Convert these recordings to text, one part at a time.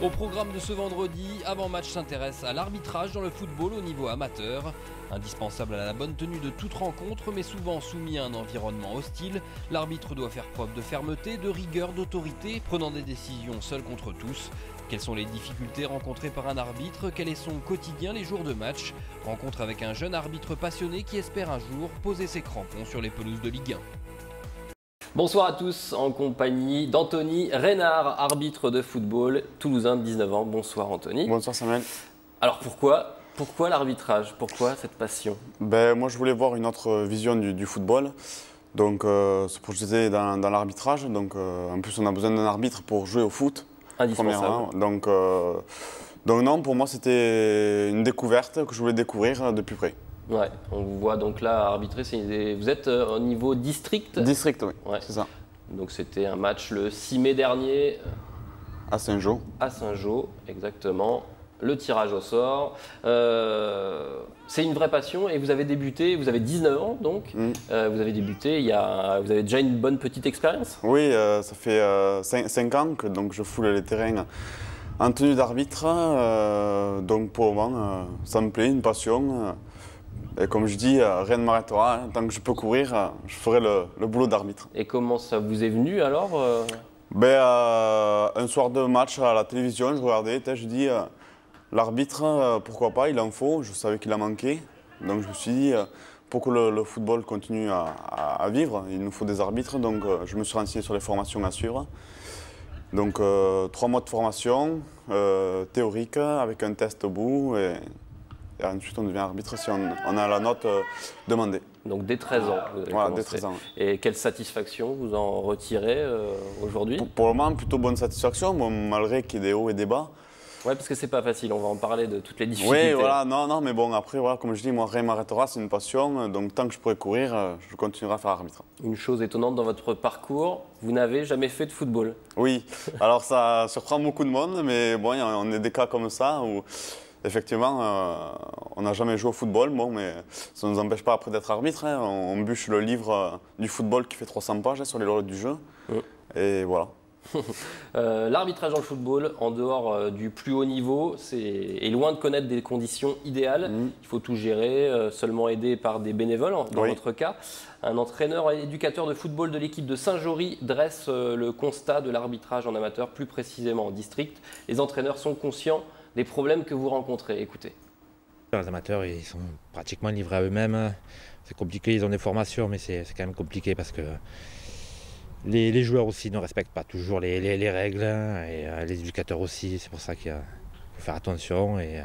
Au programme de ce vendredi, avant-match s'intéresse à l'arbitrage dans le football au niveau amateur. Indispensable à la bonne tenue de toute rencontre, mais souvent soumis à un environnement hostile, l'arbitre doit faire preuve de fermeté, de rigueur, d'autorité, prenant des décisions seul contre tous. Quelles sont les difficultés rencontrées par un arbitre? Quel est son quotidien les jours de match? Rencontre avec un jeune arbitre passionné qui espère un jour poser ses crampons sur les pelouses de Ligue 1. Bonsoir à tous, en compagnie d'Anthony Reynard, arbitre de football toulousain de 19 ans. Bonsoir Anthony. Bonsoir Samuel. Alors pourquoi l'arbitrage? Pourquoi cette passion? Moi je voulais voir une autre vision du football. Donc se projeter dans l'arbitrage. Donc en plus on a besoin d'un arbitre pour jouer au foot. Indispensable. Donc non, pour moi c'était une découverte que je voulais découvrir de plus près. Ouais, on vous voit donc là arbitrer, vous êtes au niveau district? District, oui, ouais. C'est ça. Donc c'était un match le 6 mai dernier. À Saint-Jean. À Saint-Jean, exactement. Le tirage au sort. C'est une vraie passion et vous avez débuté, vous avez 19 ans donc. Vous avez débuté, vous avez déjà une bonne petite expérience? Oui, ça fait 5 ans que donc, je foule les terrains en tenue d'arbitre. Donc pour le moment, ça me plaît, une passion. Et comme je dis, rien ne m'arrêtera. Tant que je peux courir, je ferai le boulot d'arbitre. Et comment ça vous est venu alors? Un soir de match à la télévision, je regardais, je dis l'arbitre, pourquoi pas, il en faut. Je savais qu'il a manqué. Donc je me suis dit, pour que le football continue à vivre, il nous faut des arbitres. Donc je me suis renseigné sur les formations à suivre. Donc 3 mois de formation théorique avec un test au bout. Et ensuite, on devient arbitre si on a la note demandée. Donc dès 13 ans, vous avez voilà, commencé. dès 13 ans. Et quelle satisfaction vous en retirez aujourd'hui? Pour le moment, plutôt bonne satisfaction, malgré qu'il y ait des hauts et des bas. Ouais, parce que c'est pas facile, on va en parler de toutes les difficultés. Oui, voilà, non, mais bon, après, voilà, comme je dis, moi, rien ne m'arrêtera, c'est une passion. Donc tant que je pourrai courir, je continuerai à faire arbitre. Une chose étonnante dans votre parcours, vous n'avez jamais fait de football. Oui, alors ça surprend beaucoup de monde, mais bon, on est des cas comme ça où effectivement, on n'a jamais joué au football, bon, mais ça ne nous empêche pas après d'être arbitre. Hein. On bûche le livre du football qui fait 300 pages sur les lois du jeu. Et voilà. L'arbitrage dans le football, en dehors du plus haut niveau, est loin de connaître des conditions idéales. Il faut tout gérer, seulement aidé par des bénévoles, dans votre cas. Un entraîneur et éducateur de football de l'équipe de Saint-Jory dresse le constat de l'arbitrage en amateur, plus précisément en district. Les entraîneurs sont conscients des problèmes que vous rencontrez. Écoutez. Les amateurs, ils sont pratiquement livrés à eux-mêmes. C'est compliqué, ils ont des formations, mais c'est quand même compliqué parce que les joueurs aussi ne respectent pas toujours les règles et les éducateurs aussi. C'est pour ça qu'il faut faire attention et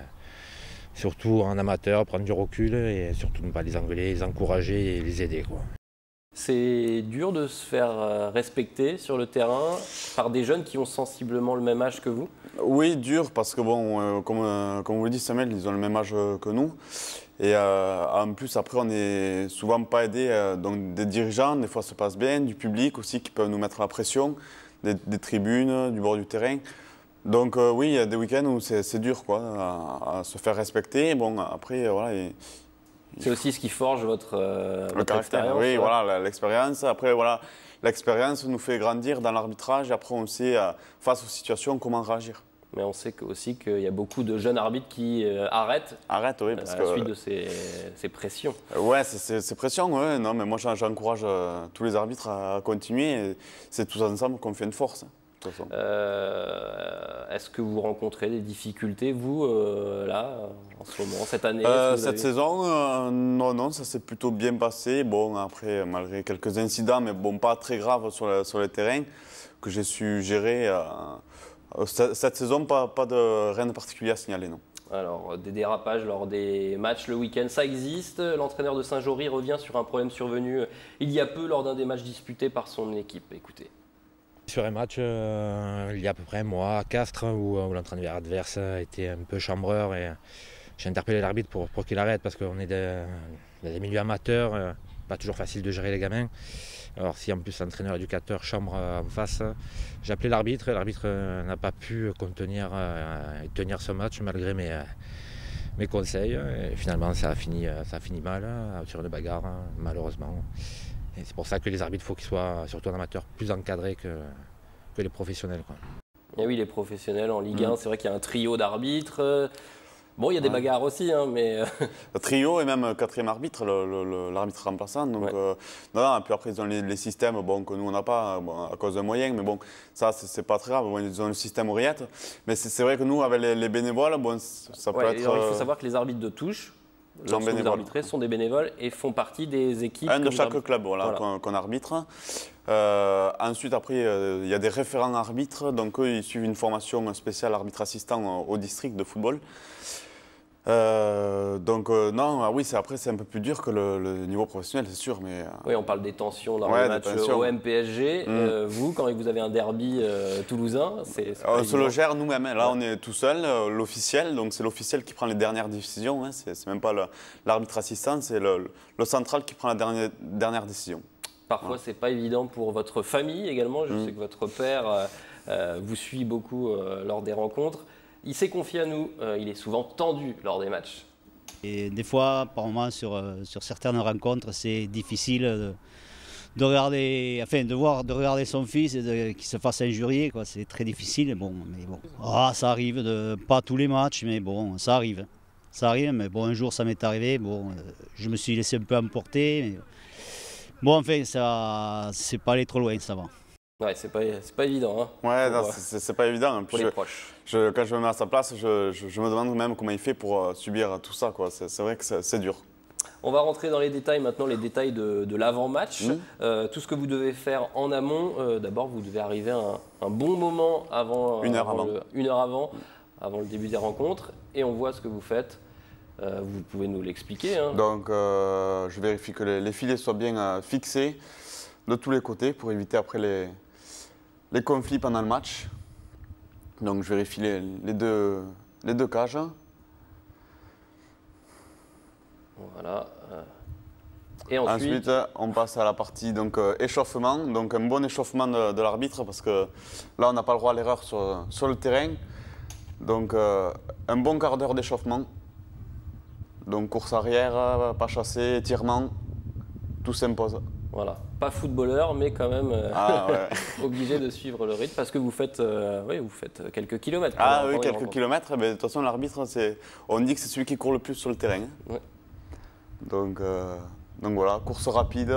surtout en amateur, prendre du recul et surtout ne pas les engueuler, les encourager et les aider, quoi. C'est dur de se faire respecter sur le terrain par des jeunes qui ont sensiblement le même âge que vous? Oui, dur parce que bon, comme vous le dites Samuel, ils ont le même âge que nous. Et en plus après on n'est souvent pas aidé donc des dirigeants, des fois ça passe bien, du public aussi qui peuvent nous mettre la pression, des tribunes, du bord du terrain. Donc oui, il y a des week-ends où c'est dur quoi, à se faire respecter. Bon après voilà. C'est aussi ce qui forge votre caractère. Oui, voilà, l'expérience. Après, voilà, l'expérience nous fait grandir dans l'arbitrage. Après, on sait, face aux situations, comment réagir. Mais on sait aussi qu'il y a beaucoup de jeunes arbitres qui arrêtent oui, parce à la suite de ces pressions. Ouais, ces pressions, ouais. Non, mais moi, j'encourage tous les arbitres à continuer. C'est tous ensemble qu'on fait une force. Est-ce que vous rencontrez des difficultés, vous, là, en ce moment, cette année? Cette saison, non, ça s'est plutôt bien passé. Bon, après, malgré quelques incidents, mais bon, pas très graves sur le terrain, que j'ai su gérer. Cette saison, rien de particulier à signaler, non. Alors, des dérapages lors des matchs le week-end, ça existe. L'entraîneur de Saint-Jory revient sur un problème survenu il y a peu lors d'un des matchs disputés par son équipe. Écoutez. Sur un match, il y a à peu près un mois à Castres, où l'entraîneur adverse était un peu chambreur et j'ai interpellé l'arbitre pour qu'il arrête parce qu'on est dans des milieux amateurs, pas toujours facile de gérer les gamins. Alors si en plus l'entraîneur éducateur chambre en face, j'ai appelé l'arbitre et l'arbitre n'a pas pu contenir et tenir ce match malgré mes conseils. Et finalement ça a fini mal, sur une bagarre malheureusement. Et c'est pour ça que les arbitres, il faut qu'ils soient, surtout en amateur, plus encadrés que les professionnels, quoi. Et oui, les professionnels en Ligue 1, c'est vrai qu'il y a un trio d'arbitres. Bon, il y a des bagarres aussi, hein, mais... Le trio et même quatrième arbitre, l'arbitre remplaçant. Donc, non, puis après, ils ont les systèmes que nous, on n'a pas à cause d'un moyen. Mais bon, ça, c'est pas très grave. Bon, ils ont le système oreillette. Mais c'est vrai que nous, avec les bénévoles, ça peut être... Alors, il faut savoir que les arbitres de touche, lorsque vous arbitrez, sont des bénévoles et font partie des équipes... Un de chaque club qu'on arbitre. Ensuite, après, il y a des référents arbitres. Donc, eux, ils suivent une formation spéciale arbitre assistant au district de football. Non, oui, après c'est un peu plus dur que le niveau professionnel, c'est sûr. Mais, oui, on parle des tensions dans les matchs OM-PSG. Vous, quand vous avez un derby toulousain, on se le gère nous-mêmes. Là, on est tout seul, l'officiel. Donc c'est l'officiel qui prend les dernières décisions. Hein. C'est même pas l'arbitre assistant, c'est le central qui prend la dernière décision. Parfois, c'est pas évident pour votre famille également. Je sais que votre père vous suit beaucoup lors des rencontres. Il s'est confié à nous, il est souvent tendu lors des matchs. Et des fois, par moments, sur certaines rencontres, c'est difficile de regarder, enfin, de regarder son fils et qu'il se fasse injurier. C'est très difficile, mais bon. Ça arrive, pas tous les matchs, mais bon, ça arrive. Ça arrive, mais bon, un jour ça m'est arrivé, je me suis laissé un peu emporter. Mais, bon, enfin, c'est pas aller trop loin, ça va. Ouais, c'est pas évident. Hein, ouais, c'est pas évident. Pour les proches. Quand je me mets à sa place, je me demande même comment il fait pour subir tout ça. C'est vrai que c'est dur. On va rentrer dans les détails maintenant, les détails de l'avant-match. Tout ce que vous devez faire en amont. D'abord, vous devez arriver à un bon moment avant. Une heure avant le début des rencontres. Et on voit ce que vous faites. Vous pouvez nous l'expliquer. Hein. Donc, je vérifie que les filets soient bien fixés de tous les côtés pour éviter après les conflits pendant le match. Donc je vérifie les deux cages. Voilà. Et ensuite, on passe à la partie échauffement. Donc un bon échauffement de l'arbitre parce que là on n'a pas le droit à l'erreur sur le terrain. Donc un bon quart d'heure d'échauffement. Donc course arrière, pas chassé, étirement, tout s'impose. Voilà, pas footballeur, mais quand même obligé de suivre le rythme parce que vous faites quelques kilomètres. Ah oui, quelques kilomètres. Mais de toute façon, l'arbitre, on dit que c'est celui qui court le plus sur le terrain. Ouais. Donc voilà, course rapide.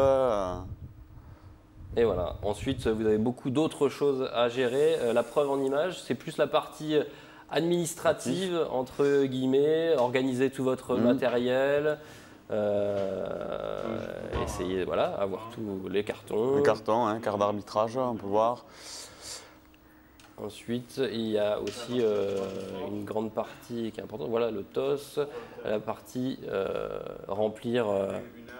Et voilà. Ensuite, vous avez beaucoup d'autres choses à gérer. La preuve en image, c'est plus la partie administrative, entre guillemets, organiser tout votre matériel. Essayer avoir tous les cartons. Les cartons, carte d'arbitrage, on peut voir. Ensuite, il y a aussi une grande partie qui est importante. Voilà, le TOS, la partie remplir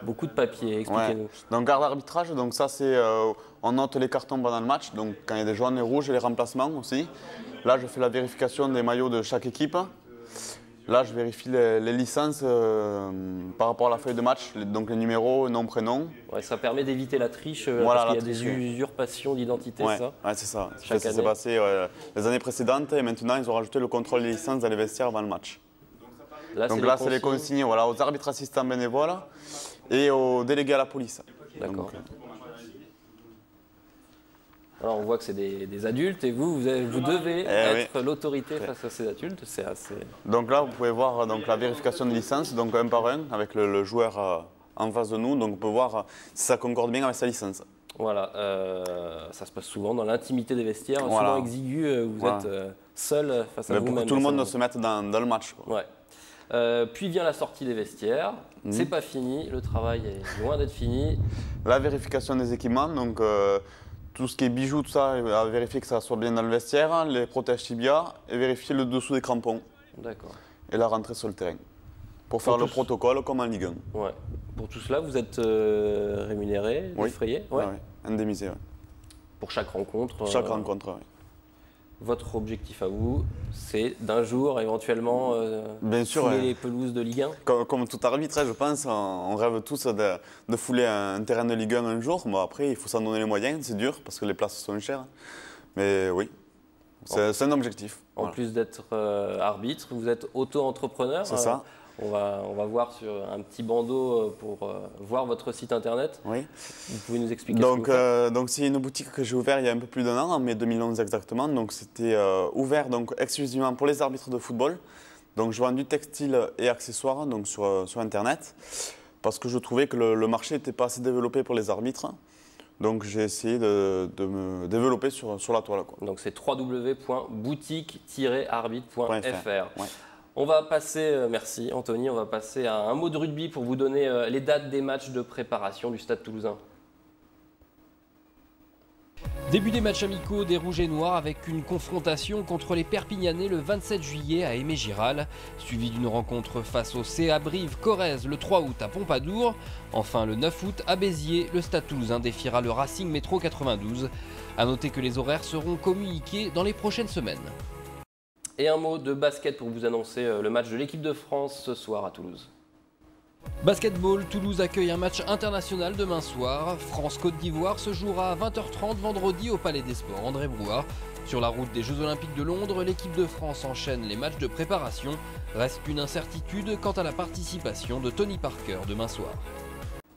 beaucoup de papiers. Expliquez-nous. Donc, carte d'arbitrage, donc ça c'est on note les cartons pendant le match. Donc quand il y a des jaunes et rouges et les remplacements aussi. Là, je fais la vérification des maillots de chaque équipe. Là, je vérifie les licences par rapport à la feuille de match, donc les numéros, nom, prénom. Ouais, ça permet d'éviter la triche parce qu'il y a des usurpations d'identité, ça. Ouais, c'est ça. Ça s'est passé les années précédentes et maintenant, ils ont rajouté le contrôle des licences dans les vestiaires avant le match. Donc là, c'est les consignes aux arbitres assistants bénévoles et aux délégués à la police. D'accord. Alors on voit que c'est des adultes et vous devez être l'autorité face à ces adultes. C'est assez... Donc là, vous pouvez voir la vérification de licence, donc un par un, avec le joueur en face de nous. Donc on peut voir si ça concorde bien avec sa licence. Voilà, ça se passe souvent dans l'intimité des vestiaires, souvent exigu, vous êtes seul face à vous-même. Pour que tout le monde se mette dans le match. Ouais. Puis vient la sortie des vestiaires, c'est pas fini, le travail est loin d'être fini. La vérification des équipements, donc tout ce qui est bijoux, tout ça, à vérifier que ça soit bien dans le vestiaire, les protèges tibia et vérifier le dessous des crampons. D'accord. Et la rentrée sur le terrain. Pour faire le protocole comme en Ligue 1. Ouais. Pour tout cela, vous êtes rémunéré, défrayé? Oui, indemnisé. Ouais. Pour chaque rencontre? Pour chaque rencontre, oui. Votre objectif à vous, c'est d'un jour éventuellement fouler les pelouses de Ligue 1? Comme tout arbitre, je pense, on rêve tous de fouler un terrain de Ligue 1 un jour. Bon, après, il faut s'en donner les moyens, c'est dur parce que les places sont chères. Mais oui, c'est un objectif. En plus d'être arbitre, vous êtes auto-entrepreneur. C'est ça. On va voir sur un petit bandeau pour voir votre site internet. Oui. Vous pouvez nous expliquer Donc, ce que vous faites? c'est une boutique que j'ai ouverte il y a un peu plus d'1 an, en mai 2011 exactement. Donc c'était ouvert donc, exclusivement pour les arbitres de football. Donc je vends du textile et accessoires donc, sur Internet parce que je trouvais que le marché n'était pas assez développé pour les arbitres. Donc j'ai essayé de me développer sur la toile, quoi. Donc c'est www.boutique-arbitre.fr. Ouais. On va passer, merci Anthony, on va passer à un mot de rugby pour vous donner les dates des matchs de préparation du Stade Toulousain. Début des matchs amicaux des Rouges et Noirs avec une confrontation contre les Perpignanais le 27 juillet à Aimé-Giral, suivi d'une rencontre face au CA Brive-Corrèze le 3 août à Pompadour. Enfin le 9 août à Béziers, le Stade Toulousain défiera le Racing Métro 92. A noter que les horaires seront communiqués dans les prochaines semaines. Et un mot de basket pour vous annoncer le match de l'équipe de France ce soir à Toulouse. Basketball, Toulouse accueille un match international demain soir. France-Côte d'Ivoire se jouera à 20h30 vendredi au Palais des Sports André Brouard. Sur la route des Jeux Olympiques de Londres, l'équipe de France enchaîne les matchs de préparation. Reste une incertitude quant à la participation de Tony Parker demain soir.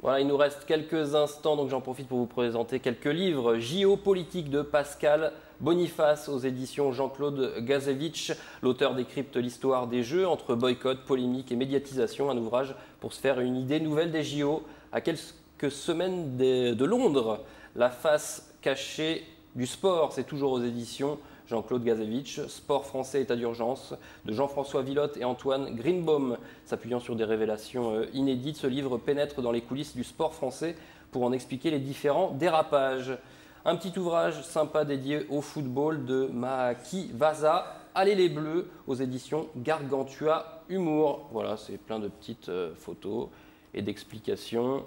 Voilà, il nous reste quelques instants, donc j'en profite pour vous présenter quelques livres. Géopolitique de Pascal Boniface aux éditions Jean-Claude Gazevitch. L'auteur décrypte l'histoire des Jeux entre boycott, polémique et médiatisation. Un ouvrage pour se faire une idée nouvelle des JO. À quelques semaines de Londres, la face cachée du sport, c'est toujours aux éditions Jean-Claude Gazevitch. Sport français, état d'urgence de Jean-François Villotte et Antoine Greenbaum. S'appuyant sur des révélations inédites, ce livre pénètre dans les coulisses du sport français pour en expliquer les différents dérapages. Un petit ouvrage sympa dédié au football de Mahaki Vaza, Allez les Bleus, aux éditions Gargantua Humour. Voilà, c'est plein de petites photos et d'explications.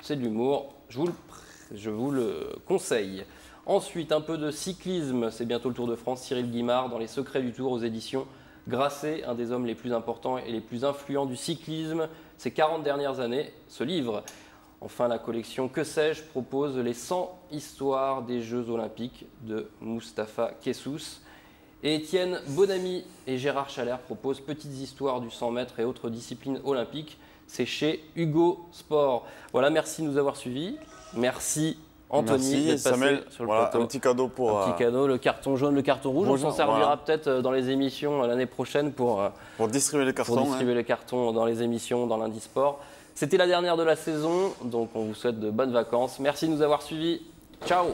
C'est de l'humour, je vous le conseille. Ensuite, un peu de cyclisme, c'est bientôt le Tour de France. Cyril Guimard dans Les Secrets du Tour aux éditions Grasset, un des hommes les plus importants et les plus influents du cyclisme ces 40 dernières années, ce livre. Enfin, la collection Que sais-je propose les 100 histoires des Jeux Olympiques de Mustapha Kessous. Et Étienne Bonamy et Gérard Chalère proposent Petites histoires du 100 mètres et autres disciplines olympiques. C'est chez Hugo Sport. Voilà, merci de nous avoir suivis. Merci Anthony d'être passé sur le plateau. Un petit cadeau pour... Un petit cadeau, le carton jaune, le carton rouge. On s'en servira peut-être dans les émissions l'année prochaine pour distribuer les cartons. Pour distribuer les cartons dans les émissions, dans Lundi Sport. C'était la dernière de la saison, donc on vous souhaite de bonnes vacances. Merci de nous avoir suivis. Ciao!